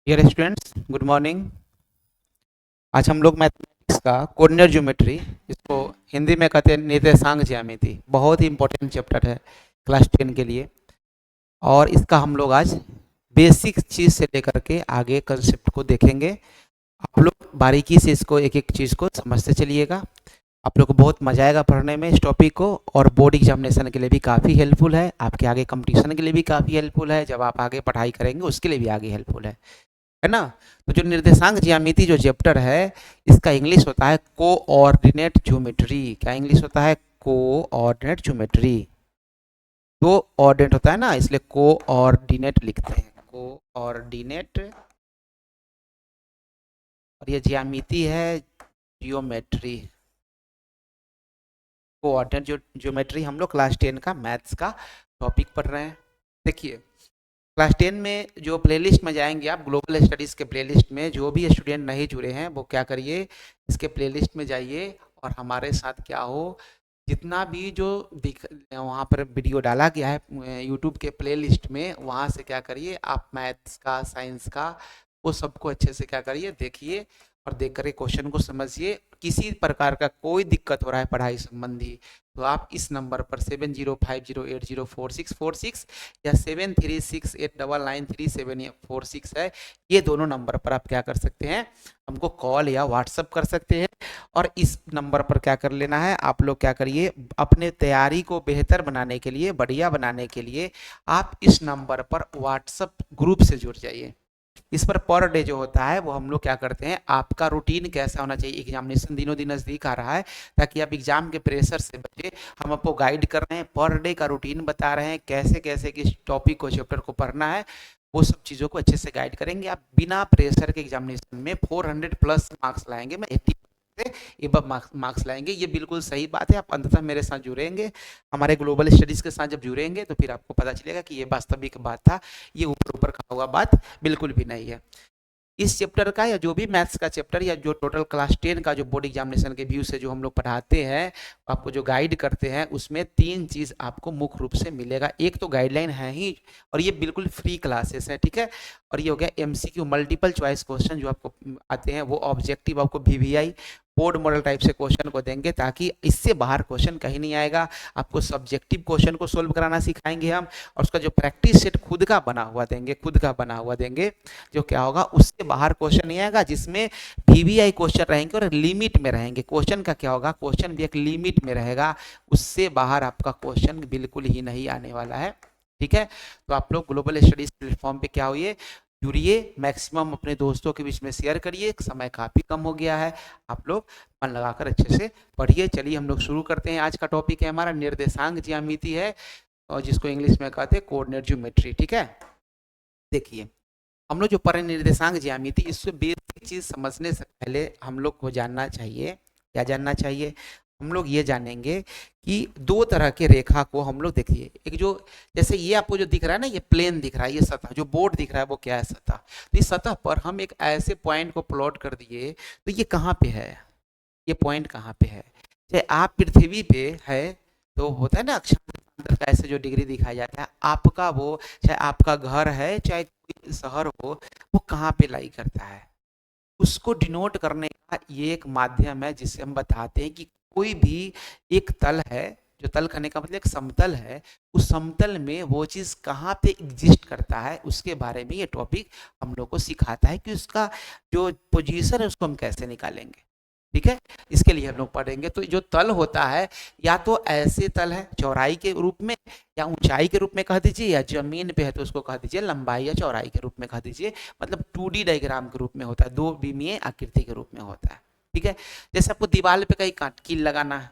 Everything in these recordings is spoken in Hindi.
Dear students, good morning. आज हम लोग मैथमेटिक्स का कोऑर्डिनेट ज्योमेट्री, इसको हिंदी में कहते हैं निर्देशांक ज्यामिति, बहुत ही इंपॉर्टेंट चैप्टर है क्लास 10 के लिए। और इसका हम लोग आज बेसिक चीज़ से लेकर के आगे कंसेप्ट को देखेंगे। आप लोग बारीकी से इसको एक एक चीज़ को समझते चलिएगा। आप लोग को बहुत मजा आएगा पढ़ने में इस टॉपिक को, और बोर्ड एग्जामिनेशन के लिए भी काफ़ी हेल्पफुल है, आपके आगे कंपटीशन के लिए भी काफ़ी हेल्पफुल है, जब आप आगे पढ़ाई करेंगे उसके लिए भी आगे हेल्पफुल है ना। तो जो निर्देशांक ज्यामिति जो चैप्टर है, इसका इंग्लिश होता है कोऑर्डिनेट ज्योमेट्री। क्या इंग्लिश होता है? Coordinate geometry. दो ऑर्डिनेट होता है ना, इसलिए कोऑर्डिनेट लिखते हैं, कोऑर्डिनेट। और ये ज्यामिति है जियोमेट्री। कोऑर्डिनेट जो ज्योमेट्री हम लोग क्लास 10 का मैथ्स का टॉपिक पढ़ रहे हैं। देखिए, क्लास 10 में जो प्लेलिस्ट में जाएंगे आप, ग्लोबल स्टडीज़ के प्लेलिस्ट में, जो भी स्टूडेंट नहीं जुड़े हैं वो क्या करिए, इसके प्लेलिस्ट में जाइए और हमारे साथ क्या हो, जितना भी जो दिख वहाँ पर वीडियो डाला गया है यूट्यूब के प्लेलिस्ट में, वहाँ से क्या करिए आप मैथ्स का, साइंस का, वो सबको अच्छे से क्या करिए देखिए, और देख कर क्वेश्चन को समझिए। किसी प्रकार का कोई दिक्कत हो रहा है पढ़ाई संबंधी, तो आप इस नंबर पर 7050804646 या 7368993746 है, ये दोनों नंबर पर आप क्या कर सकते हैं, हमको कॉल या व्हाट्सअप कर सकते हैं। और इस नंबर पर क्या कर लेना है, आप लोग क्या करिए, अपने तैयारी को बेहतर बनाने के लिए, बढ़िया बनाने के लिए, आप इस नंबर पर व्हाट्सअप ग्रुप से जुड़ जाइए। इस पर डे जो होता है वो हम लोग क्या करते हैं, आपका रूटीन कैसा होना चाहिए, एग्जामिनेशन दिनों दिन नज़दीक आ रहा है, ताकि आप एग्जाम के प्रेशर से बचे, हम आपको गाइड कर रहे हैं, पर डे का रूटीन बता रहे हैं, कैसे कैसे किस टॉपिक को, चैप्टर को पढ़ना है, वो सब चीज़ों को अच्छे से गाइड करेंगे। आप बिना प्रेशर के एग्जामिनेशन में 400 प्लस मार्क्स लाएंगे, मैं 80 से एबव मार्क्स लाएंगे, ये बिल्कुल सही बात है। आप अंततः मेरे साथ जुड़ेंगे, हमारे ग्लोबल स्टडीज़ के साथ जब जुड़ेंगे तो फिर आपको पता चलेगा कि ये वास्तविक बात था, ये ऊपर ऊपर का हुआ बात बिल्कुल भी नहीं है। इस चैप्टर का, या जो भी मैथ्स का चैप्टर, या जो टोटल क्लास 10 का जो बोर्ड एग्जामिनेशन के व्यू से जो हम लोग पढ़ाते हैं, आपको जो गाइड करते हैं, उसमें 3 चीज़ आपको मुख्य रूप से मिलेगा। एक तो गाइडलाइन है ही, और ये बिल्कुल फ्री क्लासेस है, ठीक है। और ये हो गया एमसीक्यू, मल्टीपल चॉइस क्वेश्चन जो आपको आते हैं, वो ऑब्जेक्टिव आपको वीवीआई बोर्ड मॉडल टाइप से क्वेश्चन को देंगे, ताकि इससे बाहर क्वेश्चन कहीं नहीं आएगा। आपको सब्जेक्टिव क्वेश्चन को सोल्व कराना सिखाएंगे हम, और उसका जो प्रैक्टिस सेट खुद का बना हुआ देंगे, खुद का बना हुआ देंगे, जो क्या होगा, उससे बाहर क्वेश्चन नहीं आएगा, जिसमें वीवीआई क्वेश्चन रहेंगे और लिमिट में रहेंगे। क्वेश्चन का क्या होगा, क्वेश्चन भी एक लिमिट में रहेगा, उससे बाहर आपका क्वेश्चन बिल्कुल ही नहीं आने वाला है, ठीक है। तो आप लोग ग्लोबल स्टडीज प्लेटफॉर्म पे क्या हुई, जुड़िए, मैक्सिमम अपने दोस्तों के बीच में शेयर करिए, समय काफ़ी कम हो गया है, आप लोग मन लगाकर अच्छे से पढ़िए। चलिए हम लोग शुरू करते हैं। आज का टॉपिक है हमारा निर्देशांक ज्यामिति है, और जिसको इंग्लिश में कहते हैं कोऑर्डिनेट ज्योमेट्री, ठीक है। देखिए, हम लोग जो पढ़े निर्देशांक ज्यामिति, इससे बेसिक चीज समझने से पहले हम लोग को जानना चाहिए, क्या जानना चाहिए, हम लोग ये जानेंगे कि दो तरह के रेखा को हम लोग, देखिए, एक जो, जैसे ये आपको जो दिख रहा है ना, ये प्लेन दिख रहा है, ये सतह जो बोर्ड दिख रहा है वो क्या है, सतह। तो इस सतह पर हम एक ऐसे पॉइंट को प्लॉट कर दिए, तो ये कहाँ पे है, ये पॉइंट कहाँ पे है। चाहे आप पृथ्वी पे है तो होता है ना अक्षांतर का ऐसे जो डिग्री दिखाया जाता है, आपका वो, चाहे आपका घर है, चाहे कोई शहर हो, वो कहाँ पे लाई करता है, उसको डिनोट करने का ये एक माध्यम है, जिससे हम बताते हैं कि कोई भी एक तल है, जो तल करने का मतलब एक समतल है, उस समतल में वो चीज़ कहाँ पे एग्जिस्ट करता है, उसके बारे में ये टॉपिक हम लोग को सिखाता है कि उसका जो पोजीशन है उसको हम कैसे निकालेंगे, ठीक है। इसके लिए हम लोग पढ़ेंगे। तो जो तल होता है, या तो ऐसे तल है चौड़ाई के रूप में, या ऊंचाई के रूप में कह दीजिए, या जमीन पे है तो उसको कह दीजिए लंबाई या चौड़ाई के रूप में कह दीजिए, मतलब 2D डायग्राम के रूप में होता है, दो विमीय आकृति के रूप में होता है, ठीक है। जैसे आपको दीवार पे कहीं कील लगाना है,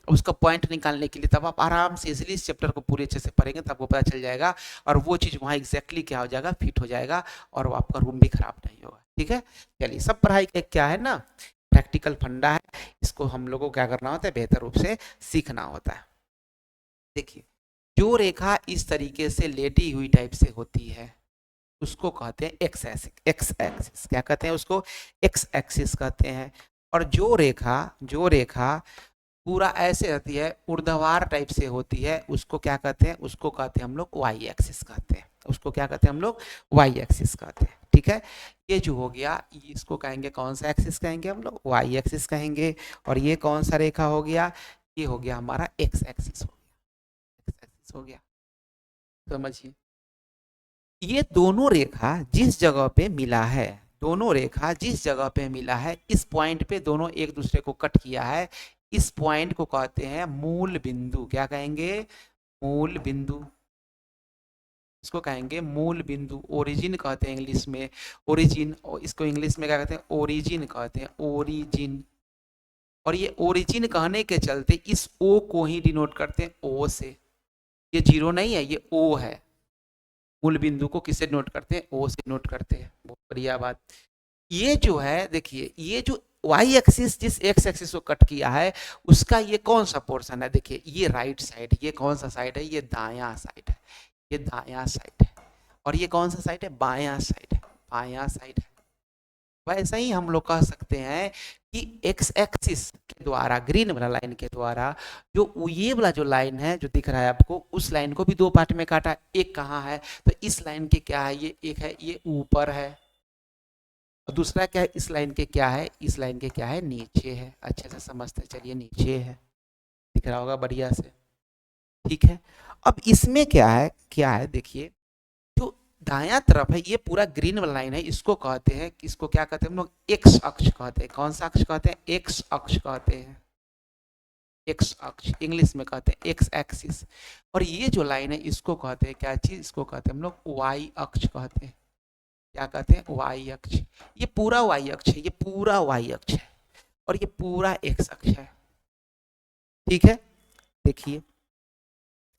उसका पॉइंट निकालने के लिए, तब आप आराम से इजिली इस चैप्टर को पूरे अच्छे से पढ़ेंगे, तब आपको पता चल जाएगा, और वो चीज़ वहाँ एग्जैक्टली क्या हो जाएगा, फिट हो जाएगा, और वो आपका रूम भी खराब नहीं होगा, ठीक है। चलिए, सब पढ़ाई का क्या है ना, प्रैक्टिकल फंडा है, इसको हम लोगों को क्या करना होता है, बेहतर रूप से सीखना होता है। देखिए, जो रेखा इस तरीके से लेटी हुई टाइप से होती है, उसको कहते हैं एक्स एक्सिस, क्या कहते हैं उसको, एक्स एक्सिस कहते हैं। और जो रेखा पूरा ऐसे होती है, ऊर्ध्वाधर टाइप से होती है, उसको क्या कहते हैं, उसको कहते हैं हम लोग वाई एक्सिस कहते हैं, उसको क्या कहते हैं हम लोग, वाई एक्सिस कहते हैं, ठीक है। ये जो हो गया इसको कहेंगे कौन सा एक्सिस कहेंगे हम लोग, वाई एक्सिस कहेंगे। और ये कौन सा रेखा हो गया, ये हो गया हमारा एक्स एक्सिस हो गया, एक्स एक्सिस हो गया। समझिए, ये दोनों रेखा जिस जगह पे मिला है, दोनों रेखा जिस जगह पे मिला है, इस पॉइंट पे दोनों एक दूसरे को कट किया है, इस पॉइंट को कहते हैं मूल बिंदु। क्या कहेंगे, मूल बिंदु। इसको कहेंगे मूल बिंदु, ओरिजिन कहते हैं इंग्लिश में, ओरिजिन। और इसको इंग्लिश में क्या कहते हैं, ओरिजिन कहते हैं, ओरिजिन। और ये ओरिजिन कहने के चलते इस ओ को ही डिनोट करते हैं ओ से। ये जीरो नहीं है, ये ओ है। मूल बिंदु को किससे नोट करते हैं, ओ से नोट करते हैं। बहुत बढ़िया बात। ये जो है देखिए, ये जो वाई एक्सिस जिस एक्स एक्सिस को कट किया है, उसका ये कौन सा पोर्शन है, देखिए ये राइट साइड, ये कौन सा साइड है, ये दायां साइड है, ये दायां साइड है। और ये कौन सा साइड है, बायां साइड है, बायां साइड है। वैसे ही हम लोग कह सकते हैं कि एक्स एक्सिस के द्वारा, ग्रीन वाला लाइन के द्वारा, जो ये वाला जो लाइन है जो दिख रहा है आपको, उस लाइन को भी दो पार्ट में काटा। एक कहाँ है, तो इस लाइन के क्या है, ये एक है, ये ऊपर है। और दूसरा क्या है, इस लाइन के क्या है, इस लाइन के क्या है, नीचे है। अच्छे से समझते चलिए, नीचे है, दिख रहा होगा बढ़िया से। ठीक है। अब इसमें क्या है देखिए, जो दायां तरफ है, ये पूरा ग्रीन वाला लाइन है, इसको कहते हैं, इसको क्या कहते हैं हम लोग, एक्स अक्ष कहते हैं। कौन सा अक्ष कहते हैं, एक्स अक्ष कहते हैं, एक्स अक्ष इंग्लिश में कहते हैं एक्स एक्सिस। और ये जो लाइन है इसको कहते हैं क्या चीज, इसको कहते हैं हम लोग वाई अक्ष कहते हैं। क्या कहते हैं, वाई अक्ष। ये पूरा वाई अक्ष है, ये पूरा वाई अक्ष है, और ये पूरा एक्स अक्ष है। ठीक है। देखिए,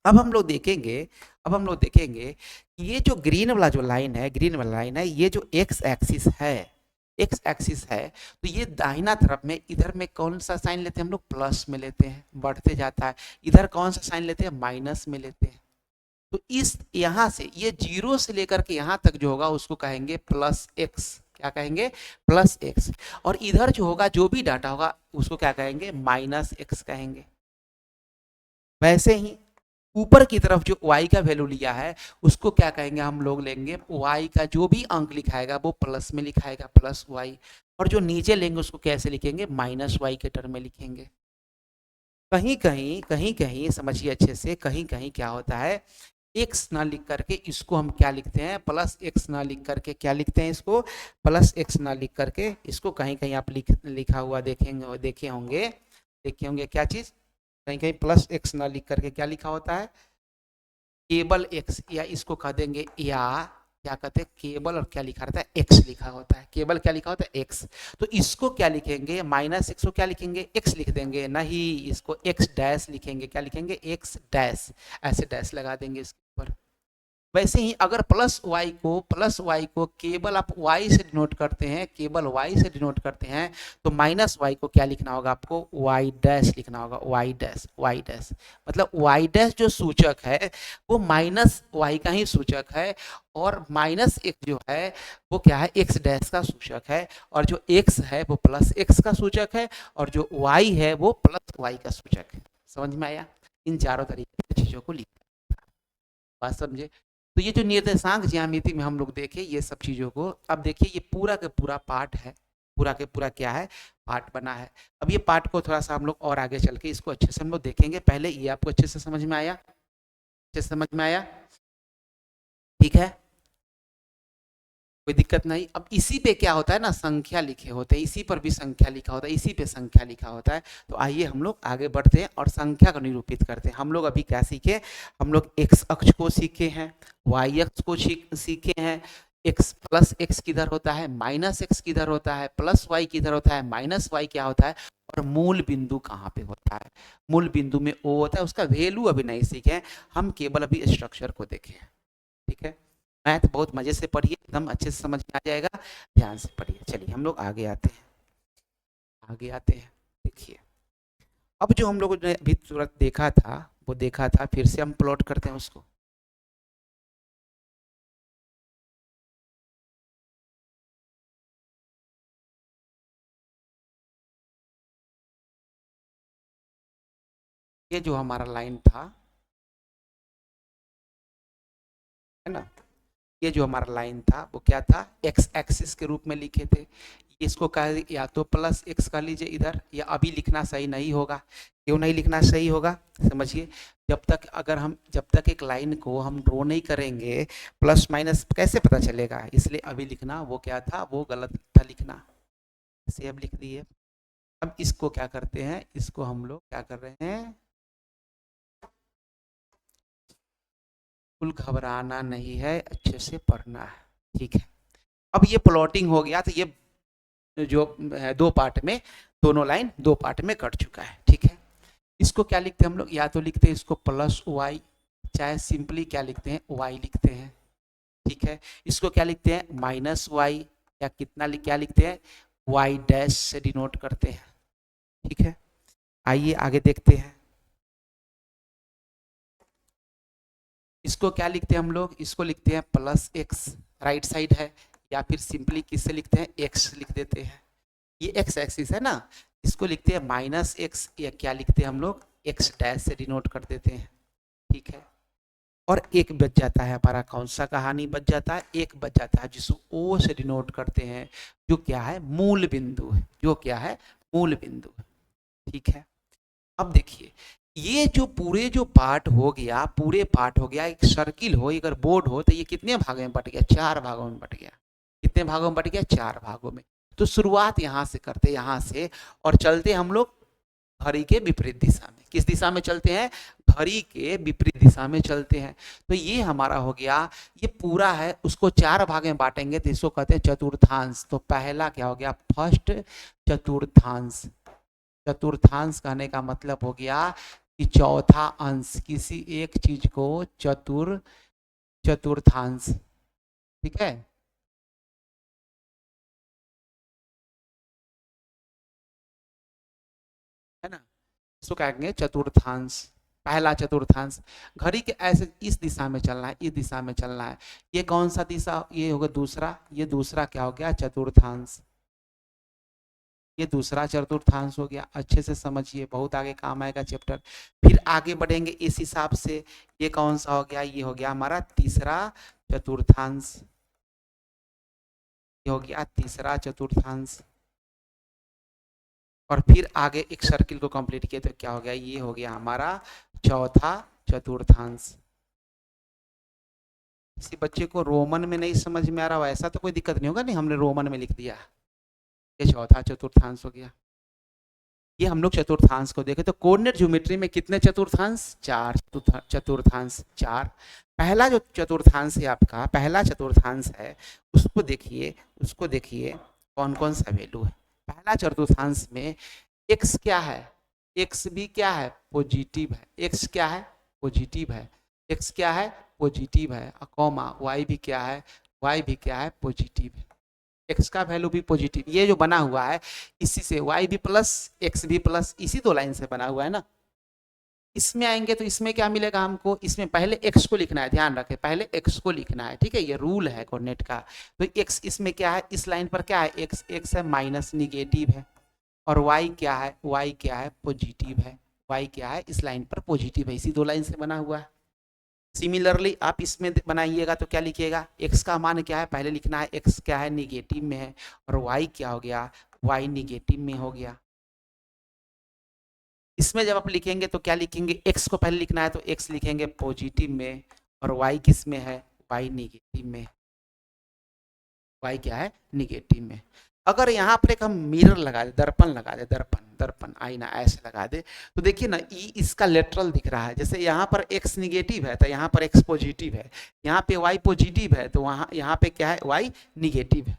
अब हम लोग देखेंगे, अब हम लोग देखेंगे कि ये जो ग्रीन वाला जो लाइन है, ग्रीन वाला लाइन है, ये जो एक्स एक्सिस है, एक्स एक्सिस है, तो ये दाहिना तरफ में इधर में कौन सा साइन लेते हैं हम लोग, प्लस में लेते हैं, बढ़ते जाता है। इधर कौन सा साइन लेते हैं, माइनस में लेते हैं। तो इस यहाँ से ये जीरो से लेकर के यहाँ तक जो होगा उसको कहेंगे प्लस एक्स। क्या कहेंगे, प्लस एक्स। और इधर जो होगा, जो भी डाटा होगा, उसको क्या कहेंगे, माइनस एक्स कहेंगे। वैसे ही ऊपर की तरफ जो y का वैल्यू लिया है, उसको क्या कहेंगे, हम लोग लेंगे y का जो भी अंक लिखाएगा वो प्लस में लिखाएगा, प्लस y। और जो नीचे लेंगे उसको कैसे लिखेंगे, माइनस y के टर्म में लिखेंगे। कहीं कहीं समझिए अच्छे से, कहीं कहीं क्या होता है, एक्स ना लिख करके इसको हम क्या लिखते हैं, प्लस एक्स ना लिख करके क्या लिखते हैं, इसको प्लस एक्स ना लिख करके, इसको कहीं कहीं आप लिखा हुआ देखेंगे, देखे होंगे क्या चीज, कहीं कहीं प्लस एक्स ना लिख करके क्या लिखा होता है, केबल एक्स, या इसको कह देंगे, या क्या कहते हैं, केबल और क्या लिखा रहता है, एक्स लिखा होता है। केबल क्या लिखा होता है, एक्स। तो इसको क्या लिखेंगे, माइनस एक्स को क्या लिखेंगे, एक्स लिख देंगे, नहीं इसको एक्स डैश लिखेंगे। क्या लिखेंगे, एक्स डैश, ऐसे डैश लगा देंगे इसके ऊपर। वैसे ही अगर प्लस वाई को केवल आप वाई से डिनोट करते हैं, केवल वाई से डिनोट करते हैं, तो माइनस वाई को क्या लिखना होगा आपको, वाई डैश लिखना होगा, वाई डैश, वाई डैश। मतलब वाई डैश जो सूचक है वो माइनस वाई का ही सूचक है, और माइनस एक्स जो है वो क्या है, एक्स डैश का सूचक है, और जो एक्स है वो प्लस एक्स का सूचक है, और जो वाई है वो प्लस वाई का सूचक है। समझ में आया, इन चारों तरीके की चीजों को लिखा, बात समझे। तो ये जो निर्देशांक ज्यामिति में हम लोग देखे ये सब चीजों को, अब देखिए ये पूरा का पूरा पार्ट है, पूरा के पूरा क्या है, पार्ट बना है। अब ये पार्ट को थोड़ा सा हम लोग और आगे चल के इसको अच्छे से हम लोग देखेंगे। पहले ये आपको अच्छे से समझ में आया, अच्छे से समझ में आया, ठीक है, कोई दिक्कत नहीं। अब इसी पे क्या होता है ना, संख्या लिखे होते हैं, इसी पर भी संख्या लिखा होता है, इसी पे संख्या लिखा होता है। तो आइए हम लोग आगे बढ़ते हैं और संख्या को निरूपित करते हैं। हम लोग अभी क्या सीखे, हम लोग एक्स अक्ष को सीखे हैं, वाई अक्ष को सीखे हैं, एक्स प्लस एक्स किधर होता है, माइनस एक्स किधर होता है, प्लस वाई किधर होता है, माइनस वाई क्या होता है, और मूल बिंदु कहाँ पे होता है। मूल बिंदु में ओ होता है, उसका वैल्यू अभी नहीं सीखे, हम केवल अभी स्ट्रक्चर को देखें। ठीक है, मैथ बहुत मजे से पढ़िए, एकदम अच्छे से समझ में आ जाएगा, ध्यान से पढ़िए। चलिए हम लोग आगे आते हैं, आगे आते हैं। देखिए, अब जो हम लोगों ने अभी तुरंत देखा था वो देखा था, फिर से हम प्लॉट करते हैं उसको। ये जो हमारा लाइन था, है ना, ये जो हमारा लाइन था वो क्या था, एक्स एक्सिस के रूप में लिखे थे। इसको कह या तो प्लस एक्स कर लीजिए इधर, या अभी लिखना सही नहीं होगा। क्यों नहीं लिखना सही होगा, समझिए। जब तक एक लाइन को हम ड्रॉ नहीं करेंगे, प्लस माइनस कैसे पता चलेगा, इसलिए अभी लिखना वो क्या था, वो गलत था लिखना। इसे अब लिख दिए। अब इसको क्या करते हैं, इसको हम लोग क्या कर रहे हैं, कुल घबराना नहीं है, अच्छे से पढ़ना है, ठीक है। अब ये प्लॉटिंग हो गया, तो ये जो दो पार्ट में, दोनों लाइन दो पार्ट में कट चुका है, ठीक है। इसको क्या लिखते हैं हम लोग, या तो लिखते हैं इसको प्लस वाई, चाहे सिंपली क्या लिखते हैं, वाई लिखते हैं, ठीक है। इसको क्या लिखते हैं, माइनस वाई, या कितना क्या लिखते हैं, वाई डैश से डिनोट करते हैं, ठीक है। आइए आगे देखते हैं। इसको क्या लिखते हैं हम लोग, इसको लिखते हैं प्लस एक्स, राइट साइड है, या फिर सिंपली किससे लिखते हैं, एक्स लिख देते हैं। ये एक्स एक्सिस है ना, इसको लिखते हैं माइनस एक्स, या क्या लिखते हैं हम लोग, एक्स डैश से डिनोट कर देते हैं, ठीक है। और एक बच जाता है हमारा, कौन सा कहानी बच जाता है, एक बच जाता है जिसको ओ से डिनोट करते हैं, जो क्या है, मूल बिंदु है, जो क्या है, मूल बिंदु है, ठीक है। अब देखिए, ये जो पूरे जो पार्ट हो गया, पूरे पार्ट हो गया, एक सर्किल हो, अगर बोर्ड हो, तो ये कितने भागों में बट गया, चार भागों में बट गया। कितने भागों में बट गया, चार भागों में। तो शुरुआत यहां से करते, यहां से, और चलते हम लोग घड़ी के विपरीत दिशा में। किस दिशा में चलते हैं, घड़ी के विपरीत दिशा में चलते हैं। तो ये हमारा हो गया, ये पूरा है, उसको चार भाग में बांटेंगे तो इसको कहते हैं चतुर्थांश। तो पहला क्या हो गया, फर्स्ट चतुर्थांश। चतुर्थांश कहने का मतलब हो गया कि चौथा अंश, किसी एक चीज को चतुर्थांश, ठीक है। है ना, इसको कहेंगे चतुर्थांश, पहला चतुर्थांश। घड़ी के ऐसे इस दिशा में चलना है, इस दिशा में चलना है। ये कौन सा दिशा, ये होगा दूसरा, ये दूसरा क्या हो गया, चतुर्थांश। ये दूसरा चतुर्थांश हो गया, अच्छे से समझिए, बहुत आगे काम आएगा चैप्टर। फिर आगे बढ़ेंगे इस हिसाब से। ये कौन सा हो गया, ये हो गया हमारा तीसरा चतुर्थांश, ये हो गया तीसरा चतुर्थांश। और फिर आगे एक सर्किल को कंप्लीट किया तो क्या हो गया, ये हो गया हमारा चौथा चतुर्थांश। किसी बच्चे को रोमन में नहीं समझ में आ रहा हो ऐसा तो कोई दिक्कत नहीं होगा, नहीं हमने रोमन में लिख दिया, ये चौथा चतुर्थांश हो गया। ये हम लोग चतुर्थांश को देखें तो कोऑर्डिनेट ज्योमेट्री में कितने चतुर्थांश, चार चतुर्थांश, चार। पहला जो चतुर्थांश है आपका, पहला चतुर्थांश है, उसको देखिए, उसको देखिए कौन कौन सा वैल्यू है। पहला चतुर्थांश में एक्स क्या है, एक्स भी क्या है, पॉजिटिव है, एक्स क्या है, पॉजिटिव है, एक्स क्या है, पॉजिटिव है, कॉमा वाई भी क्या है, वाई भी क्या है, पॉजिटिव है, एक्स का वैल्यू भी पॉजिटिव। ये जो बना हुआ है, इसी से वाई भी प्लस एक्स भी प्लस, इसी दो लाइन से बना हुआ है ना। इसमें आएंगे तो इसमें क्या मिलेगा हमको, इसमें पहले एक्स को लिखना है, ध्यान रखें, पहले एक्स को लिखना है, ठीक है, ये रूल है कोऑर्डिनेट का। तो एक्स इसमें क्या है, इस लाइन पर क्या है, एक्स, एक्स है माइनस निगेटिव है, और वाई क्या है, वाई क्या है, पॉजिटिव है, वाई क्या है, इस लाइन पर पॉजिटिव है, इसी दो लाइन से बना हुआ है। सिमिलरली आप इसमें बनाइएगा तो क्या लिखिएगा, एक्स का मान क्या है, पहले लिखना है एक्स क्या है, निगेटिव में है, और वाई क्या हो गया, वाई निगेटिव में हो गया। इसमें जब आप लिखेंगे तो क्या लिखेंगे, एक्स को पहले लिखना है तो एक्स लिखेंगे पॉजिटिव में, और वाई किस में है, वाई निगेटिव में, वाई क्या है, निगेटिव में। अगर यहाँ पर एक हम मिरर लगा दे, दर्पण लगा दे, दर्पण, दर्पण आईना ऐसे लगा दे, तो देखिए ना, ई इसका लेटरल दिख रहा है, जैसे यहाँ पर एक्स निगेटिव है तो यहाँ पर एक्स पॉजिटिव है, यहाँ पे वाई पॉजिटिव है तो वहाँ यहाँ पे क्या है, वाई निगेटिव है।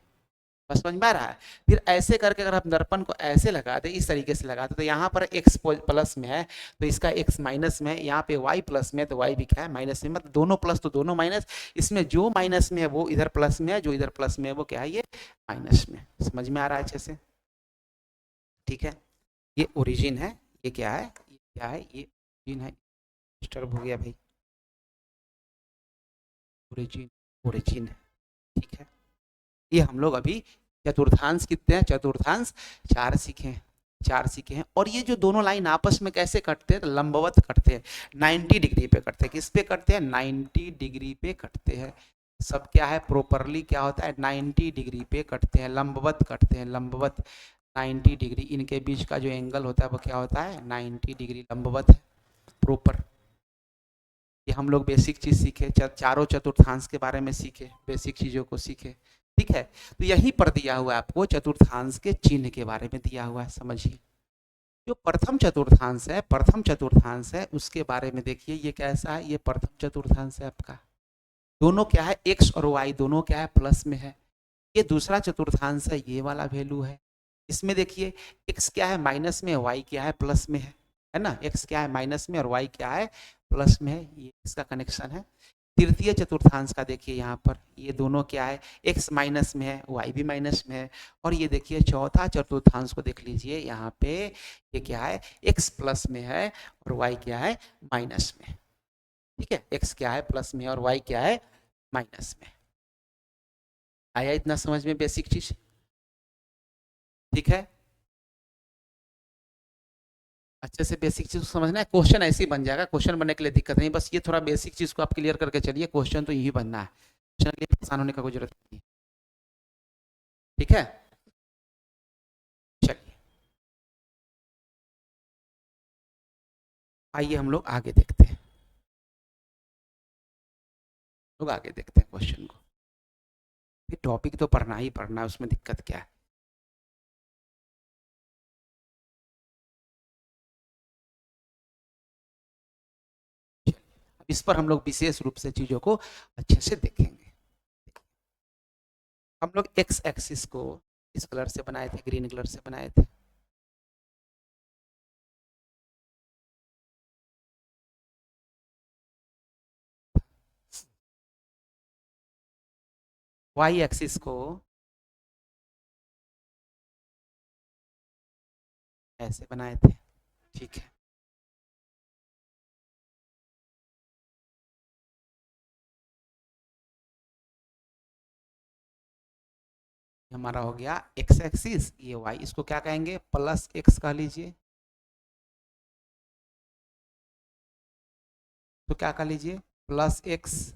बस समझ में आ रहा है। फिर ऐसे करके अगर हम दर्पण को ऐसे लगा दे, इस तरीके से लगा दे, तो यहाँ पर एक्स प्लस में है तो इसका एक्स माइनस में है, यहाँ पे वाई प्लस में तो वाई भी क्या है, माइनस में, मतलब दोनों प्लस तो दोनों माइनस। इसमें जो माइनस में है वो इधर प्लस में है, जो इधर प्लस में है वो क्या है, ये माइनस में। समझ में आ रहा है अच्छे से, ठीक है। ये ओरिजिन है, ये क्या है, ये क्या है, ये ओरिजिन है, डिस्टर्ब हो गया भाई, ओरिजिन, ओरिजिन है, ठीक है। ये हम लोग अभी चतुर्थांश कितने हैं, चतुर्थांश चार सीखे हैं, चार सीखे हैं। और ये जो दोनों लाइन आपस में कैसे कटते हैं, तो लंबवत कटते हैं, 90 डिग्री पे कटते हैं। किस पे कटते हैं, 90 डिग्री पे कटते हैं। सब क्या है प्रॉपरली क्या होता है 90 डिग्री पे कटते हैं, लंबवत कटते हैं, लंबवत 90 डिग्री, इनके बीच का जो एंगल होता है वो क्या होता है 90 डिग्री लंबवत है प्रॉपर। ये हम लोग बेसिक चीज सीखे, चारों चतुर्थांश के बारे में सीखे, बेसिक चीजों को सीखे। ठीक है, तो यहीं पर दिया हुआ है आपको चतुर्थांश के चिन्ह के बारे में दिया हुआ है, समझिए। जो प्रथम चतुर्थांश है, प्रथम चतुर्थांश है, उसके बारे में देखिए ये कैसा है। ये प्रथम चतुर्थांश है आपका, दोनों क्या है एक्स और वाई दोनों क्या है प्लस में है। ये दूसरा चतुर्थांश है, ये वाला वैल्यू है। इसमें देखिए एक्स क्या है माइनस में, वाई क्या है प्लस में है ना। एक्स क्या है माइनस में और वाई क्या है प्लस में है, ये इसका कनेक्शन है। तृतीय चतुर्थांश का देखिए यहाँ पर, ये दोनों क्या है एक्स माइनस में है, वाई भी माइनस में है। और ये देखिए चौथा चतुर्थांश को देख लीजिए, यहाँ पे ये क्या है एक्स प्लस में है और वाई क्या है माइनस में। ठीक है, एक्स क्या है प्लस में और वाई क्या है माइनस में। आया इतना समझ में बेसिक चीज? ठीक है, अच्छे से बेसिक चीज को समझना है। क्वेश्चन ऐसे ही बन जाएगा, क्वेश्चन बनने के लिए दिक्कत नहीं, बस ये थोड़ा बेसिक चीज को आप क्लियर करके चलिए, क्वेश्चन तो यही बनना है, क्वेश्चन के लिए परेशान होने का कोई जरूरत नहीं। ठीक है, चलिए आइए हम लोग आगे देखते हैं, लोग आगे देखते हैं क्वेश्चन को। ये टॉपिक तो पढ़ना ही पढ़ना है, उसमें दिक्कत क्या है। अब इस पर हम लोग विशेष रूप से चीजों को अच्छे से देखेंगे। हम लोग एक्स एक्सिस को इस कलर से बनाए थे, ग्रीन कलर से बनाए थे। वाई एक्सिस को ऐसे बनाए थे। ठीक है, हमारा हो गया एक्स एक्सिस, ये वाई, इसको क्या कहेंगे प्लस एक्स कह लीजिए, तो क्या कह लीजिए प्लस एक्स,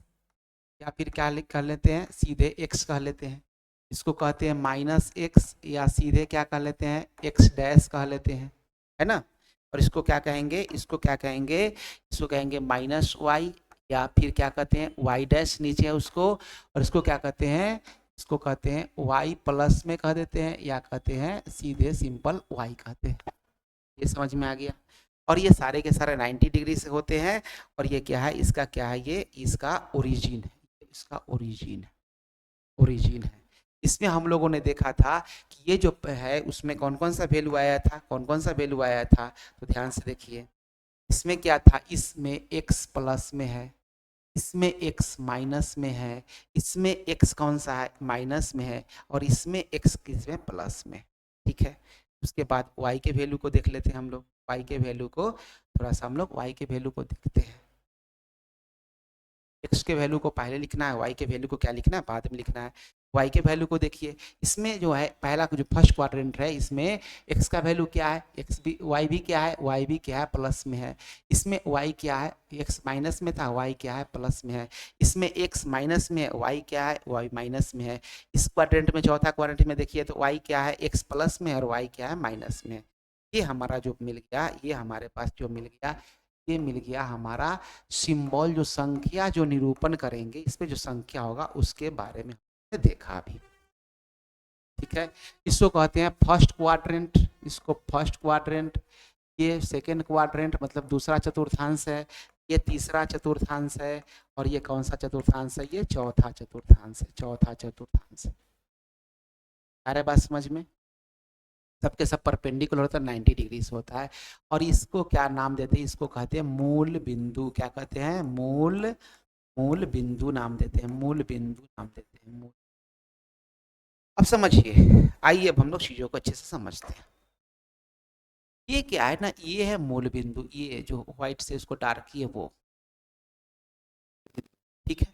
या फिर क्या कह लेते हैं सीधे एक्स कह लेते हैं। इसको कहते हैं माइनस एक्स, या सीधे क्या कह लेते हैं एक्स डैश कह लेते हैं, है ना। और इसको क्या कहेंगे, इसको क्या कहेंगे, इसको कहेंगे माइनस वाई, या फिर क्या कहते हैं वाई डैश नीचे है उसको, और इसको क्या कहते हैं, इसको कहते हैं वाई प्लस में कह देते हैं, या कहते हैं सीधे सिंपल वाई कहते हैं। ये समझ में आ गया। और ये सारे के सारे 90 डिग्री से होते हैं। और ये क्या है, इसका क्या है, ये इसका ओरिजिन है, इसका ओरिजिन है, ओरिजिन है। इसमें हम लोगों ने देखा था कि ये जो है उसमें कौन कौन सा वैल्यू आया था, कौन कौन सा वैल्यू आया था, तो ध्यान से देखिए। इसमें क्या था, इसमें x प्लस में है, इसमें x माइनस में है, इसमें x कौन सा है माइनस में है, और इसमें x किस में प्लस में। ठीक है, उसके बाद y के वैल्यू को देख लेते हैं हम लोग, y के वैल्यू को थोड़ा सा हम लोग y के वैल्यू को देखते हैं। x के वैल्यू को पहले लिखना है, y के वैल्यू को क्या लिखना है बाद में लिखना है। y के वैल्यू को देखिए, इसमें जो है पहला जो फर्स्ट क्वाड्रेंट है, इसमें x का वैल्यू क्या है, x भी y भी क्या है, y भी क्या है प्लस में है। इसमें y क्या है, x माइनस में था, y क्या है प्लस में है। इसमें x माइनस में है, y क्या है, y माइनस में है। इस क्वाड्रेंट में चौथा क्वाड्रेंट में देखिए तो y क्या है x प्लस में और y क्या है माइनस में। ये हमारा जो मिल गया, ये हमारे पास जो मिल गया, ये मिल गया हमारा सिंबल, जो संख्या जो निरूपण करेंगे इसमें जो संख्या होगा उसके बारे में हमने देखा अभी। ठीक है, इसको कहते हैं फर्स्ट क्वाड्रेंट, इसको फर्स्ट क्वाड्रेंट, ये सेकेंड क्वाड्रेंट मतलब दूसरा चतुर्थांश है, ये तीसरा चतुर्थांश है, और ये कौन सा चतुर्थांश है, ये चौथा चतुर्थांश है, चौथा चतुर्थांश है। अरे बात समझ में, सबके सब परपेंडिकुलर होता है 90 डिग्री से होता है। और इसको क्या नाम देते हैं, इसको कहते हैं मूल बिंदु, क्या कहते हैं मूल, मूल बिंदु नाम देते हैं, मूल बिंदु नाम देते हैं मूल। अब समझिए, आइए अब हम लोग चीजों को अच्छे से समझते हैं। ये क्या है ना, ये है मूल बिंदु, ये जो व्हाइट से इसको डार्क किए वो, ठीक है।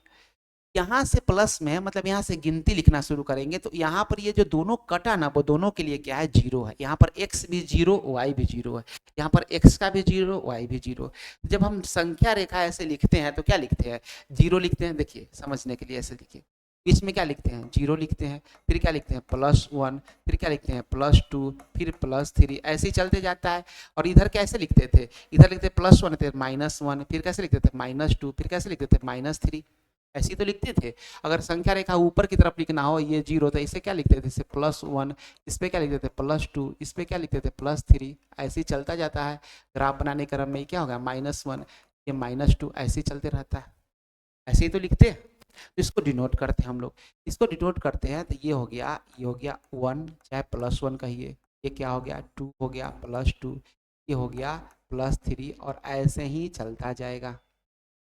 यहाँ से प्लस में है, मतलब यहाँ से गिनती लिखना शुरू करेंगे तो यहाँ पर ये जो दोनों कटा ना वो दोनों के लिए क्या है, जीरो है। यहाँ पर x भी जीरो, y भी जीरो है। यहाँ पर x का भी जीरो, y भी जीरो। जब हम संख्या रेखा ऐसे लिखते हैं तो क्या लिखते हैं, जीरो लिखते हैं। देखिए समझने के लिए ऐसे लिखिए, बीच में क्या लिखते हैं, जीरो लिखते हैं, फिर क्या लिखते हैं, +1, फिर क्या लिखते हैं, +2, फिर +3, ऐसे ही चलते जाता है। और इधर कैसे लिखते थे, इधर लिखते +1 थे, -1, फिर कैसे लिखते थे, -2, फिर कैसे लिखते थे, -3, ऐसे ही तो लिखते थे। अगर संख्या रेखा ऊपर की तरफ लिखना हो, ये जीरो, तो इसे क्या लिखते थे, इसे +1, इस पे क्या लिखते थे, +2, इस पे क्या लिखते थे, +3, ऐसे ही चलता जाता है। ग्राफ बनाने क्रम में क्या होगा, -1, ये -2, ऐसे ही चलते रहता है। ऐसे ही तो लिखते हैं। तो इसको डिनोट करते हैं हम लोग, इसको डिनोट करते हैं तो ये हो गया, ये हो गया 1, चाहे +1 कहिए, ये क्या हो गया, 2 हो गया, +2, ये हो गया +3, और ऐसे ही चलता जाएगा।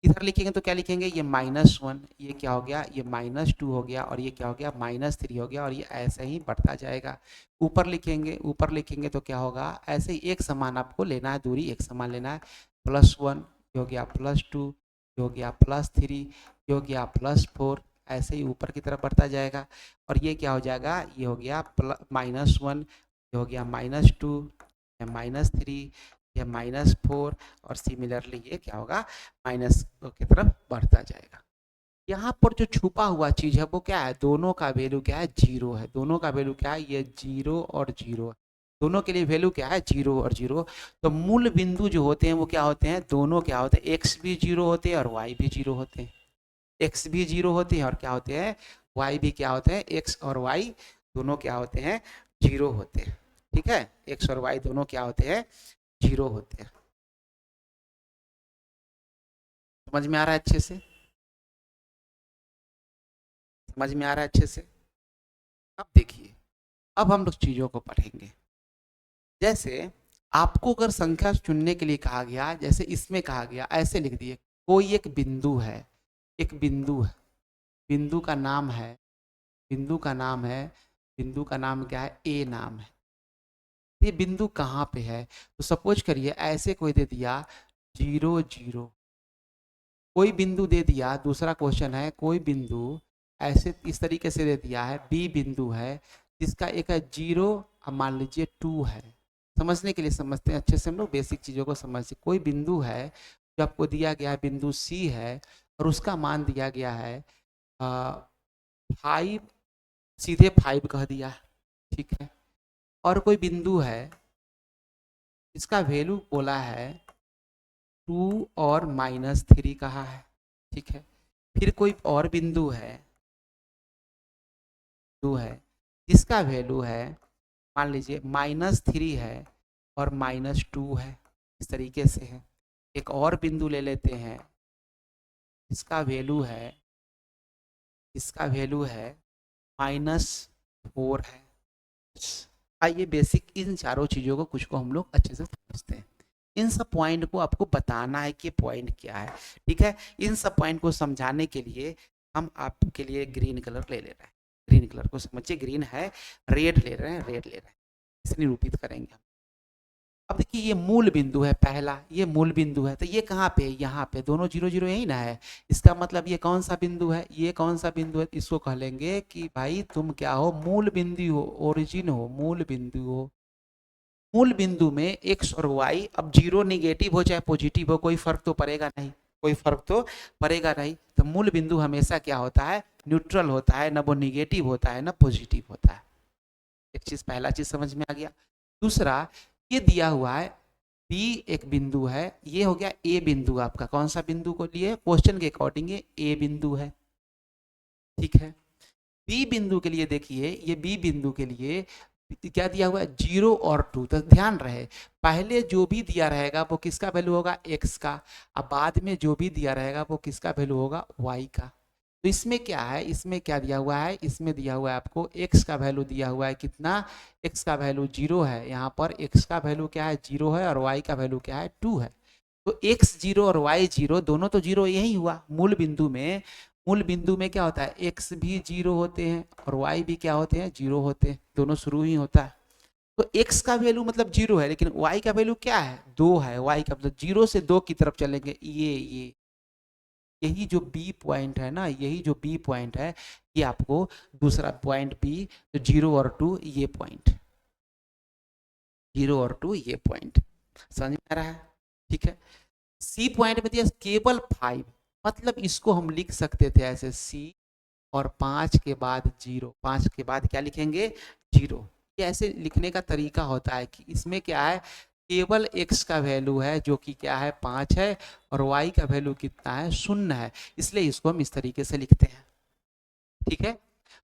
इधर लिखेंगे तो क्या लिखेंगे, ये -1, ये क्या हो गया, ये -2 हो गया, और ये क्या हो गया, -3 हो गया, और ये ऐसे ही बढ़ता जाएगा। ऊपर लिखेंगे, ऊपर लिखेंगे तो क्या होगा, ऐसे ही एक समान आपको लेना है, दूरी एक समान लेना है। +1, ये हो गया +2, ये हो गया +3, ये हो गया +4, ऐसे ही ऊपर की तरफ बढ़ता जाएगा। और ये क्या हो जाएगा, ये हो गया -1, ये हो गया -2, -3, ये -4, और सिमिलरली ये क्या होगा, माइनस की तरफ बढ़ता जाएगा। यहाँ पर जो छुपा हुआ चीज है वो क्या है, दोनों का वैल्यू क्या है, जीरो है। दोनों का वैल्यू क्या है, ये जीरो और जीरो है। दोनों के लिए वैल्यू क्या है, जीरो और जीरो। तो मूल बिंदु जो होते हैं वो क्या होते हैं, दोनों क्या होते हैं, एक्स भी जीरो होते हैं और वाई भी जीरो होते हैं। एक्स भी जीरो होते हैं और क्या होते हैं, वाई भी क्या होते हैं, एक्स और वाई दोनों क्या होते हैं, जीरो होते हैं। ठीक है, एक्स और वाई दोनों क्या होते हैं, जीरो होते हैं। समझ में आ रहा है अच्छे से, समझ में आ रहा है अच्छे से। अब देखिए, अब हम लोग चीजों को पढ़ेंगे। जैसे आपको अगर संख्या चुनने के लिए कहा गया, जैसे इसमें कहा गया, ऐसे लिख दिए, कोई एक बिंदु है, एक बिंदु है, बिंदु का नाम है, बिंदु का नाम है, बिंदु का नाम क्या है, ए नाम है। ये बिंदु कहाँ पे है, तो सपोज करिए ऐसे कोई दे दिया 0, 0, कोई बिंदु दे दिया। दूसरा क्वेश्चन है, कोई बिंदु ऐसे इस तरीके से दे दिया है, बी बिंदु है जिसका एक है 0, अब मान लीजिए 2 है। समझने के लिए समझते हैं अच्छे से, हम लोग बेसिक चीज़ों को समझते। कोई बिंदु है जो आपको दिया गया है, बिंदु सी है, और उसका मान दिया गया है 5, सीधे 5 कह दिया, ठीक है। और कोई बिंदु है इसका वैल्यू बोला है 2 और -3 कहा है, ठीक है। फिर कोई और बिंदु है, जिसका वैल्यू है मान लीजिए -3 है और -2 है, इस तरीके से है। एक और बिंदु ले लेते हैं, इसका वैल्यू है, इसका वैल्यू है -4 है। आइए बेसिक इन चारों चीज़ों को कुछ को हम लोग अच्छे से समझते हैं। इन सब पॉइंट को आपको बताना है कि पॉइंट क्या है, ठीक है। इन सब पॉइंट को समझाने के लिए हम आपके लिए ग्रीन कलर ले रहे हैं। ग्रीन कलर को समझिए, ग्रीन है, रेड ले रहे हैं, रेड ले रहे हैं, इसे निरूपित करेंगे हम। अब देखिए ये मूल बिंदु है पहला, ये मूल बिंदु है, तो ये कहाँ पे है, यहाँ पे, दोनों 0, 0 यही ना है। इसका मतलब ये कौन सा बिंदु है, ये कौन सा बिंदु है, इसको कह लेंगे कि भाई तुम क्या हो, मूल बिंदु हो, ओरिजिन हो, मूल बिंदु हो। मूल बिंदु में एक्स और वाई, अब जीरो निगेटिव हो चाहे पॉजिटिव हो, कोई फर्क तो पड़ेगा नहीं, कोई फर्क तो पड़ेगा नहीं। तो मूल बिंदु हमेशा क्या होता है, न्यूट्रल होता है, ना वो निगेटिव होता है ना पॉजिटिव होता है। एक चीज, पहला चीज समझ में आ गया। दूसरा, ये दिया हुआ है बी एक बिंदु है, ये हो गया ए बिंदु। आपका कौन सा बिंदु को लिए, क्वेश्चन के अकॉर्डिंग ये ए बिंदु है, ठीक है। बी बिंदु के लिए देखिए, ये बी बिंदु के लिए क्या दिया हुआ है, 0 और 2। तो ध्यान रहे, पहले जो भी दिया रहेगा वो किसका वैल्यू होगा, एक्स का, अब बाद में जो भी दिया रहेगा वो किसका वैल्यू होगा, वाई का। तो इसमें क्या है, इसमें क्या दिया हुआ है, इसमें दिया हुआ है आपको एक्स का वैल्यू दिया हुआ है कितना, एक्स का वैल्यू 0 है। यहाँ पर एक्स का वैल्यू क्या है, 0 है, और वाई का वैल्यू क्या है, 2 है। तो एक्स 0 और वाई 0, दोनों तो 0 यही हुआ मूल बिंदु में। मूल बिंदु में क्या होता है, एक्स भी 0 होते हैं और वाई भी क्या होते हैं, 0 होते हैं, दोनों शुरू ही होता है। तो एक्स का वैल्यू मतलब 0 है, लेकिन वाई का वैल्यू क्या है, 2 है। वाई का मतलब 0 से 2 की तरफ चलेंगे, ये यही जो बी पॉइंट है ना, यही जो बी पॉइंट है, ये आपको दूसरा पॉइंट बी, तो 0 और 2 ये पॉइंट, 0 और 2 ये पॉइंट, समझ में आ रहा है? ठीक है। सी पॉइंट में दिया केवल 5, मतलब इसको हम लिख सकते थे ऐसे सी और 5 के बाद 0, 5 के बाद क्या लिखेंगे 0। ये ऐसे लिखने का तरीका होता है कि इसमें क्या है, केवल x का वैल्यू है जो कि क्या है 5 है, और y का वैल्यू कितना है 0 है, इसलिए इसको हम इस तरीके से लिखते हैं। ठीक है।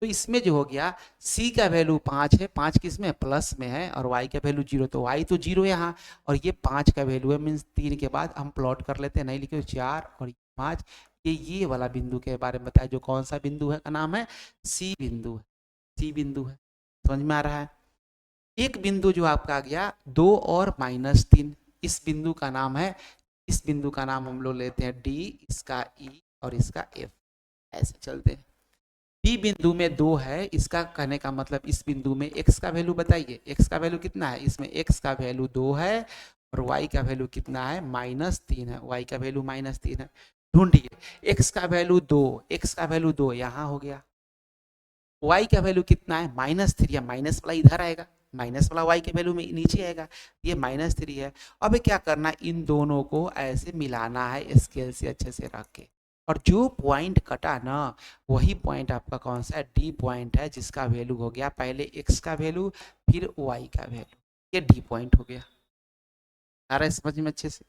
तो इसमें जो हो गया c का वैल्यू 5 है, 5 किस में प्लस में है, और y का वैल्यू 0, तो y तो 0 यहाँ, और ये 5 का वैल्यू है, मीन्स 3 के बाद हम प्लॉट कर लेते हैं, नहीं लिखे 4 और 5। ये वाला बिंदु के बारे में बताया, जो कौन सा बिंदु है का नाम है सी बिंदु है, सी बिंदु है, समझ में आ रहा है? एक बिंदु जो आपका आ गया 2 और -3, इस बिंदु का नाम है, इस बिंदु का नाम हम लोग लेते हैं डी, इसका ई और इसका एफ, ऐसे चलते हैं। बी बिंदु में 2 है, इसका कहने का मतलब इस बिंदु में x का वैल्यू बताइए, x का वैल्यू कितना है, इसमें x का वैल्यू 2 है और y का वैल्यू कितना है -3 है, y का वैल्यू -3 है। ढूंढिए x का वैल्यू 2, x का वैल्यू 2 यहाँ हो गया, y का वैल्यू कितना है -3, या माइनस वाला इधर आएगा, माइनस वाला y के वैल्यू में नीचे आएगा, ये -3 है। अब क्या करना, इन दोनों को ऐसे मिलाना है स्केल से अच्छे से रख के, और जो पॉइंट कटा ना वही पॉइंट आपका कौन सा है, डी पॉइंट है, जिसका वैल्यू हो गया पहले x का वैल्यू फिर y का वैल्यू, ये डी पॉइंट हो गया। आ रहा है समझ में अच्छे से?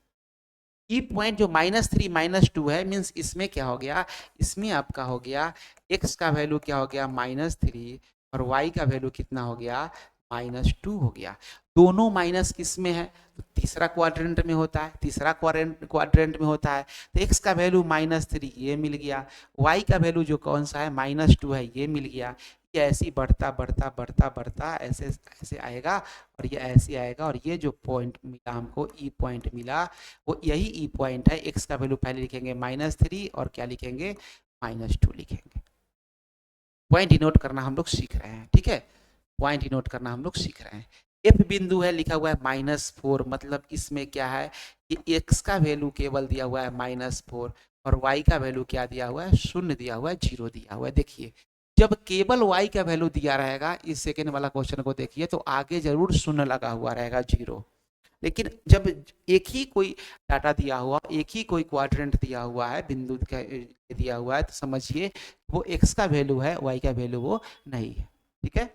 ई पॉइंट जो -3 -2 है, मीन्स इसमें क्या हो गया, इसमें आपका हो गया x का वैल्यू क्या हो गया -3 और y का वैल्यू कितना हो गया -2 हो गया। दोनों माइनस किस में है, तो तीसरा क्वाड्रेंट में होता है, तीसरा क्वाड्रेंट में होता है, तो x का वैल्यू -3 ये मिल गया, y का वैल्यू जो कौन सा है -2 है ये मिल गया। ये ऐसे ही बढ़ता बढ़ता बढ़ता बढ़ता ऐसे ऐसे आएगा, और ये ऐसे आएगा, और ये जो पॉइंट मिला हमको ई पॉइंट मिला, वो यही ई पॉइंट है। x का वैल्यू पहले लिखेंगे -3 और क्या लिखेंगे -2 लिखेंगे। पॉइंट डिनोट करना हम लोग सीख रहे हैं, ठीक है, पॉइंट डिनोट करना हम लोग सीख रहे हैं। एफ बिंदु है, लिखा हुआ है -4, मतलब इसमें क्या है कि x का वैल्यू केवल दिया हुआ है -4 और y का वैल्यू क्या दिया हुआ है 0 दिया हुआ है, 0 दिया हुआ है। देखिए जब केवल y का वैल्यू दिया रहेगा, इस सेकेंड वाला क्वेश्चन को देखिए, तो आगे जरूर 0 लगा हुआ रहेगा 0, लेकिन जब एक ही कोई डाटा दिया हुआ, एक ही कोई क्वाड्रेंट दिया हुआ है, बिंदु दिया हुआ है, तो समझिए वो x का वैल्यू है, y का वैल्यू वो नहीं है। ठीक है,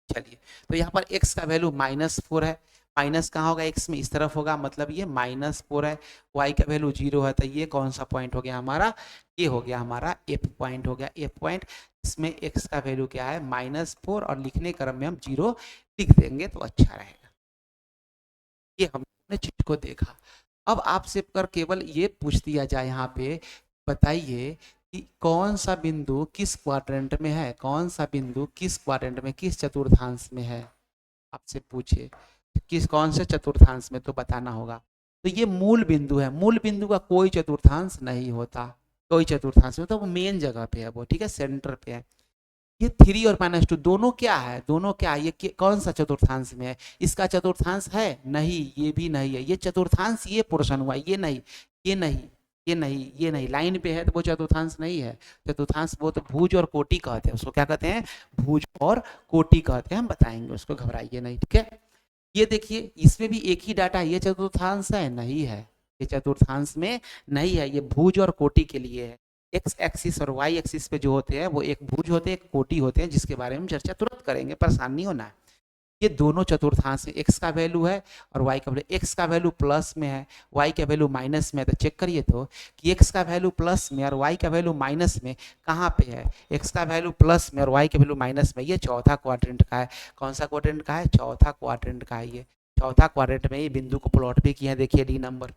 चलिए, तो यहाँ पर x का वैल्यू -4 है, माइनस कहाँ होगा x में, इस तरफ होगा, मतलब ये -4 है, y का वैल्यू 0 है, तो ये कौन सा पॉइंट हो गया हमारा, ये हो गया हमारा f पॉइंट हो गया, f पॉइंट। इसमें x का वैल्यू क्या है -4, और लिखने क्रम में हम 0 लिख देंगे तो अच्छा रहेगा। ये हमने चीज को देखा। अब आपसे कर केवल ये पूछ दिया जाए यहाँ पे, बताइए कि कौन सा बिंदु किस क्वाड्रेंट में है, कौन सा बिंदु किस क्वाड्रेंट में, किस चतुर्थांश में है, आपसे पूछे किस कौन से चतुर्थांश में, तो बताना होगा। तो ये मूल बिंदु है, मूल बिंदु का कोई चतुर्थांश नहीं होता, कोई चतुर्थांश नहीं होता, वो मेन जगह पे है वो, ठीक है, सेंटर पे है। ये 3 और -2 दोनों क्या है, दोनों क्या है, ये कौन सा चतुर्थांश में है, इसका चतुर्थांश है नहीं, ये भी नहीं है, ये चतुर्थांश ये पोर्शन हुआ, ये नहीं, ये नहीं, ये नहीं, ये नहीं, लाइन पे है तो वो चतुर्थांश नहीं है। चतुर्थांश वो तो भुज और कोटि कहते हैं, उसको क्या कहते हैं, भुज और कोटि कहते हैं, हम बताएंगे उसको, घबराइए नहीं, ठीक है। ये देखिए इसमें भी एक ही डाटा, ये चतुर्थांश है नहीं है, ये चतुर्थांश में नहीं है, ये भुज और कोटि के लिए है। एक्स एक्सिस और वाई एक्सिस पे जो होते हैं वो एक भुज होते हैं, एक कोटि होते हैं, जिसके बारे में चर्चा तुरंत करेंगे, परेशान नहीं होना है। ये दोनों चतुर्थांश में एक्स का वैल्यू है और वाई का वैल्यू, एक्स का वैल्यू प्लस में है, वाई का वैल्यू माइनस में है, तो चेक करिए तो कि एक्स का वैल्यू प्लस में और वाई का वैल्यू माइनस में कहाँ पे है, एक्स का वैल्यू प्लस में और वाई का वैल्यू माइनस में, ये चौथा क्वाड्रेंट का है। कौन सा क्वाड्रेंट का है, चौथा क्वाड्रेंट का है, ये चौथा क्वाड्रेंट में ये बिंदु को प्लॉट भी किया है, देखिए डी नंबर,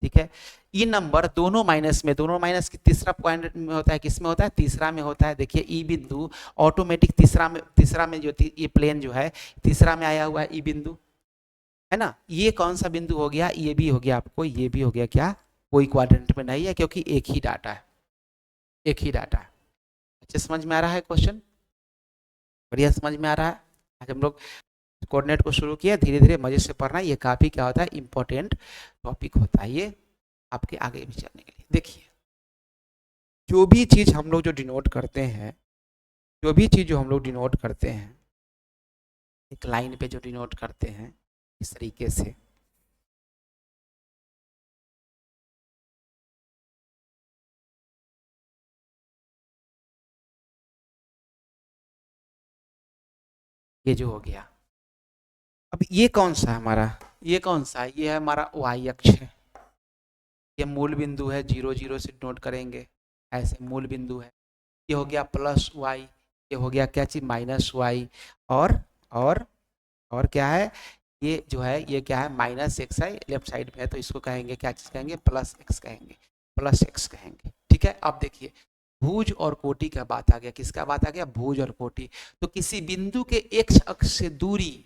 ठीक है। ई नंबर दोनों माइनस में, दोनों माइनस की तीसरा पॉइंट में होता है, किसमें होता है, तीसरा में होता है। देखिए ई बिंदु ऑटोमेटिक तीसरा में जो ये प्लेन जो है तीसरा में आया हुआ है, ई बिंदु है ना। ये कौन सा बिंदु हो गया, ये भी हो गया आपको, ये भी हो गया क्या, कोई क्वाड्रेंट में नहीं है, क्योंकि एक ही डाटा है, एक ही डाटा है। अच्छा समझ में आ रहा है क्वेश्चन, बढ़िया समझ में आ रहा है। आज हम लोग कोऑर्डिनेट को शुरू किया, धीरे धीरे मजे से पढ़ना, ये काफी क्या होता है, इंपॉर्टेंट टॉपिक होता है ये आपके आगे भी चलने के लिए। देखिए जो भी चीज़ हम लोग जो डिनोट करते हैं, जो भी चीज़ जो हम लोग डिनोट करते हैं एक लाइन पे जो डिनोट करते हैं इस तरीके से, ये जो हो गया। अब ये कौन सा है हमारा, ये कौन सा है, ये है हमारा वाई अक्ष है, ये मूल बिंदु है, 0 0 से नोट करेंगे, ऐसे मूल बिंदु है। ये हो गया प्लस वाई, ये हो गया क्या चीज माइनस वाई, और और और क्या है, ये जो है ये क्या है माइनस एक्स है, लेफ्ट साइड में है, तो इसको कहेंगे क्या चीज कहेंगे, प्लस एक्स कहेंगे, प्लस एक्स कहेंगे। ठीक है, अब देखिए भुज और कोटि का बात आ गया, किसका बात आ गया, भुज और कोटि। तो किसी बिंदु के एक्स अक्ष से दूरी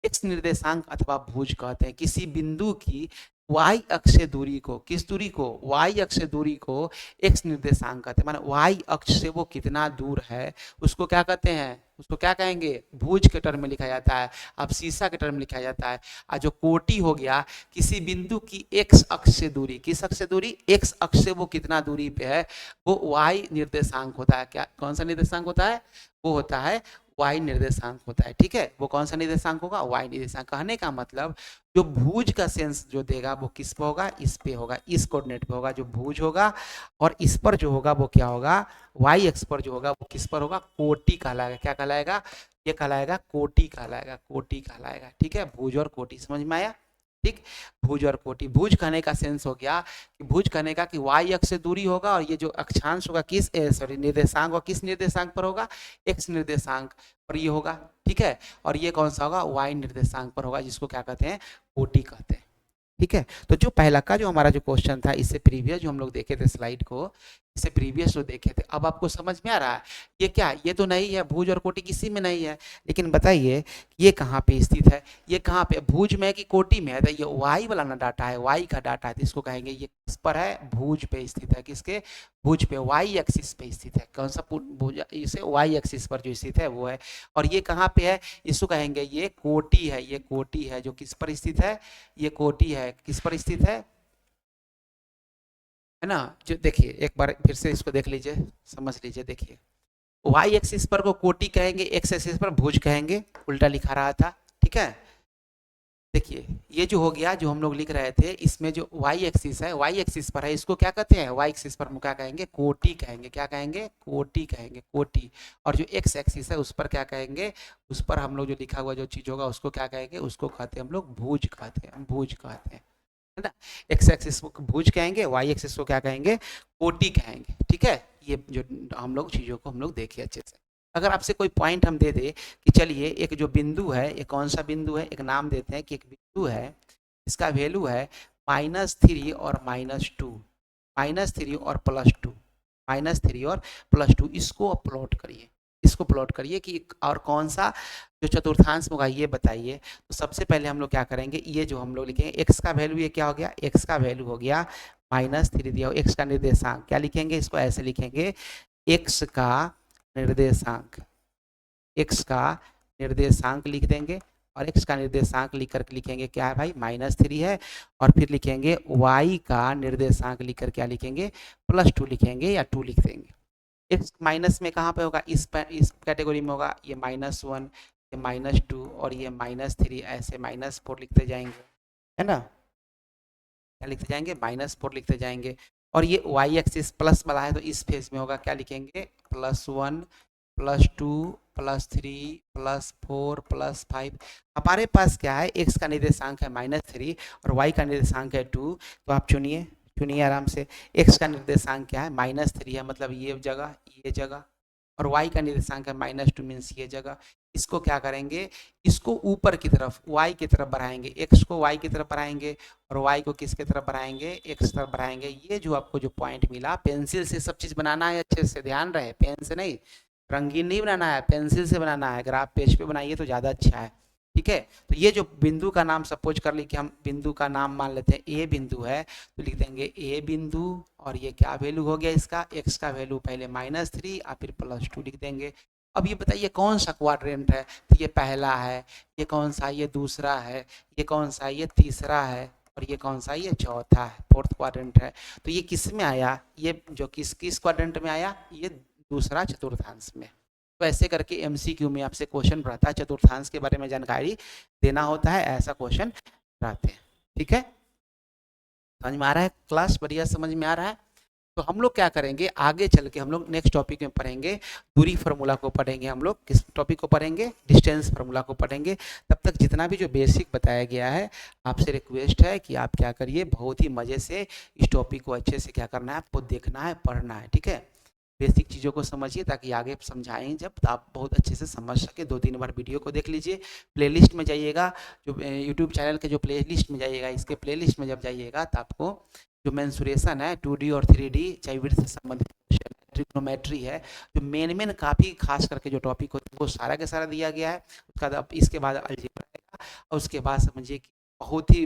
एक्स निर्देशांक अथवा भुज कहते हैं। किसी बिंदु की वाई अक्ष से दूरी को, किस दूरी को, वाई अक्ष से दूरी को एक्स निर्देशांक कहते हैं, माने वाई अक्ष से वो कितना दूर है उसको क्या कहते हैं, उसको क्या कहेंगे, भुज के टर्म में लिखा जाता है, अब शीशा के टर्म में लिखा जाता है। और जो कोटि हो गया, किसी बिंदु की एक्स अक्ष से दूरी, किस अक्ष से दूरी, एक्स अक्ष से वो कितना दूरी पे है, वो वाई निर्देशांक होता है। क्या, कौन सा निर्देशांक होता है, वो होता है वाई निर्देशांक होता है। ठीक है, वो कौन सा निर्देशांक होगा, वाई निर्देशांक। कहने का मतलब जो भुज का सेंस जो देगा वो किस पे होगा, इस पे होगा, इस कोऑर्डिनेट पे होगा जो भुज होगा, और इस पर जो होगा वो क्या होगा, वाई एक्स पर जो होगा वो किस पर होगा, कोटि कहलाएगा। क्या कहलाएगा, ये कहलाएगा कोटि कहलाएगा, कोटि कहलाएगा। ठीक है, भुज और कोटि समझ में आया। ठीक, भुज और कोटि, भुज कहने का सेंस हो गया कि भुज कहने का कि वाई अक्ष से दूरी होगा, और ये जो अक्षांश होगा किस सॉरी निर्देशांक, और किस निर्देशांक पर होगा, एक्स निर्देशांक पर ये होगा। ठीक है, और ये कौन सा होगा, वाई निर्देशांक पर होगा, जिसको क्या कहते हैं, कोटि कहते हैं। ठीक है, तो जो पहला का जो हमारा जो क्वेश्चन था, इससे प्रीवियस जो हम लोग देखे थे स्लाइड को, इससे प्रीवियस जो देखे थे, अब आपको समझ में आ रहा है ये क्या, ये तो नहीं है, भुज और कोटि किसी में नहीं है, लेकिन बताइए ये कहाँ पे स्थित है, ये कहाँ पे, भुज में कि कोटि में है, तो ये वाई वाला ना डाटा है, वाई का डाटा है, तो इसको कहेंगे ये किस पर है, भुज पे स्थित है, किसके, भुज पे, वाई एक्सिस पे स्थित है। कौन सा भुज, इसे वाई एक्सिस पर जो स्थित है वो है। और ये कहाँ पे है, इसको कहेंगे ये कोटि है, ये कोटि है जो किस पर स्थित है, ये कोटि है, किस पर स्थित है ना। जो देखिए एक बार फिर से इसको देख लीजिए, समझ लीजिए, देखिए वाई एक्सिस पर को कोटि कहेंगे, एक्स एक्सिस पर भुज कहेंगे, उल्टा लिखा रहा था। ठीक है, देखिए ये जो हो गया, जो हम लोग लिख रहे थे, इसमें जो वाई एक्सिस है, वाई एक्सिस पर है, इसको क्या कहते हैं, वाई एक्सिस पर हम क्या कहेंगे, कोटि कहेंगे, क्या कहेंगे, कोटि कहेंगे, कोटि। और जो एक्स एक्सिस है उस पर क्या कहेंगे, उस पर हम लोग जो लिखा हुआ जो चीज होगा उसको क्या कहेंगे, उसको कहते हैं हम लोग भुज कहते हैं, भुज कहते हैं, है ना। एक्स एक्सिस को भुज कहेंगे, वाई एक्सिस को क्या कहेंगे, कोटि कहेंगे। ठीक है, ये जो हम लोग चीज़ों को हम लोग देखे अच्छे से। अगर आपसे कोई पॉइंट हम दे दे कि चलिए एक जो बिंदु है, एक कौन सा बिंदु है, एक नाम देते हैं कि एक बिंदु है, इसका वैल्यू है -3 और -2, -3 और +2, -3 और +2, इसको प्लॉट करिए, इसको प्लॉट करिए कि और कौन सा जो चतुर्थांश होगा ये बताइए। तो सबसे पहले हम लोग क्या करेंगे, ये जो हम लोग लिखेंगे एक्स का वैल्यू, ये क्या हो गया, एक्स का वैल्यू हो गया -3 दिया, एक्स का निर्देशांक क्या लिखेंगे, इसको ऐसे लिखेंगे, एक्स का निर्देशांक, एक्स का निर्देशांक लिख देंगे, और एक्स का निर्देशांक लिख कर लिखेंगे क्या है भाई, -3 है, और फिर लिखेंगे वाई का निर्देशांक लिख कर क्या लिखेंगे, +2 लिखेंगे या 2 लिख देंगे। एक्स माइनस में कहाँ पे होगा, इस कैटेगरी में होगा, ये -1, ये -2 और ये -3, ऐसे -4 लिखते जाएंगे, है ना, क्या लिखते जाएंगे, -4 लिखते जाएंगे। और ये वाई एक्सिस प्लस वाला है, तो इस फेज में होगा, क्या लिखेंगे, +1 +2 +3 +4 +5। हमारे पास क्या है, एक्स का निर्देशांक है -3 और वाई का निर्देशांक है 2, तो आप चुनिए, चुनिए आराम से। एक्स का निर्देशांक क्या है, -3 है, मतलब ये जगह, ये जगह, और y का निर्देशांक है -2 मीन्स ये जगह। इसको क्या करेंगे, इसको ऊपर की तरफ y की तरफ बढ़ाएंगे, x को y की तरफ बढ़ाएंगे और y को किसके तरफ बढ़ाएंगे, x तरफ बढ़ाएंगे। ये जो आपको जो पॉइंट मिला, पेंसिल से सब चीज़ बनाना है, अच्छे से ध्यान रहे, पेन से नहीं, रंगीन नहीं बनाना है, पेंसिल से बनाना है। अगर आप पेज पे बनाइए तो ज़्यादा अच्छा है। ठीक है, तो ये जो बिंदु का नाम सपोज कर ली कि हम बिंदु का नाम मान लेते हैं ए बिंदु है, तो लिख देंगे ए बिंदु, और ये क्या वैल्यू हो गया इसका, एक्स का वैल्यू पहले -3 और फिर +2 लिख देंगे। अब ये बताइए कौन सा क्वाड्रेंट है, तो ये पहला है, ये कौन सा, ये दूसरा है, ये कौन सा, ये तीसरा है, और ये कौन सा है, ये चौथा है, फोर्थ क्वाड्रेंट है। तो ये किस में आया, ये जो किस किस क्वाड्रेंट में आया, ये दूसरा चतुर्थांश में। तो ऐसे करके एमसीक्यू में आपसे क्वेश्चन पढ़ाता है, चतुर्थांश के बारे में जानकारी देना होता है, ऐसा क्वेश्चन पढ़ाते हैं। ठीक है, समझ में आ रहा है, क्लास बढ़िया समझ में आ रहा है। तो हम लोग क्या करेंगे, आगे चल के हम लोग नेक्स्ट टॉपिक में पढ़ेंगे दूरी फार्मूला को पढ़ेंगे। हम लोग किस टॉपिक को पढ़ेंगे, डिस्टेंस फार्मूला को पढ़ेंगे। तब तक जितना भी जो बेसिक बताया गया है, आपसे रिक्वेस्ट है कि आप क्या करिए, बहुत ही मज़े से इस टॉपिक को अच्छे से क्या करना है, आपको देखना है, पढ़ना है। ठीक है, बेसिक चीज़ों को समझिए ताकि आगे समझाएं जब तो आप बहुत अच्छे से समझ सके। 2-3 बार वीडियो को देख लीजिए, प्लेलिस्ट में जाइएगा, जो यूट्यूब चैनल के जो प्लेलिस्ट में जाइएगा, इसके प्लेलिस्ट में जब जाइएगा तो आपको जो मेंसुरेशन है 2D और 3D चाहे विड्थ से संबंधित क्वेश्चन, ट्रिग्नोमेट्री है, जो मेन काफ़ी खास करके जो टॉपिक होते हैं वो सारा के सारा दिया गया है। उसका बाद इसके बाद अलजेब्रा रहेगा, और उसके बाद समझिए कि बहुत ही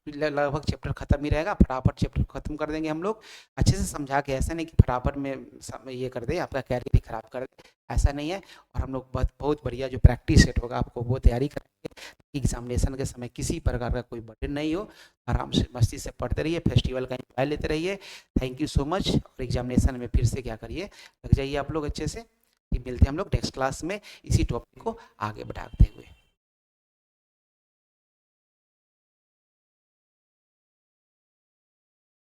लगभग चैप्टर खत्म ही रहेगा, फटाफट चैप्टर खत्म कर देंगे हम लोग अच्छे से समझा के। ऐसा नहीं कि फटाफट में ये कर दे, आपका कैरियर ही खराब कर दे, ऐसा नहीं है। और हम लोग बहुत बढ़िया जो प्रैक्टिस सेट होगा आपको वो तैयारी करेंगे, एग्जामिनेशन के समय किसी प्रकार का कोई बर्डन नहीं हो, आराम से मस्ती से पढ़ते रहिए, फेस्टिवल का एंजॉय लेते रहिए। Thank you so much. और एग्जामिनेशन में फिर से क्या करिए, लग जाइए आप लोग अच्छे से। मिलते हैं हम लोग नेक्स्ट क्लास में इसी टॉपिक को आगे बढ़ाते हुए।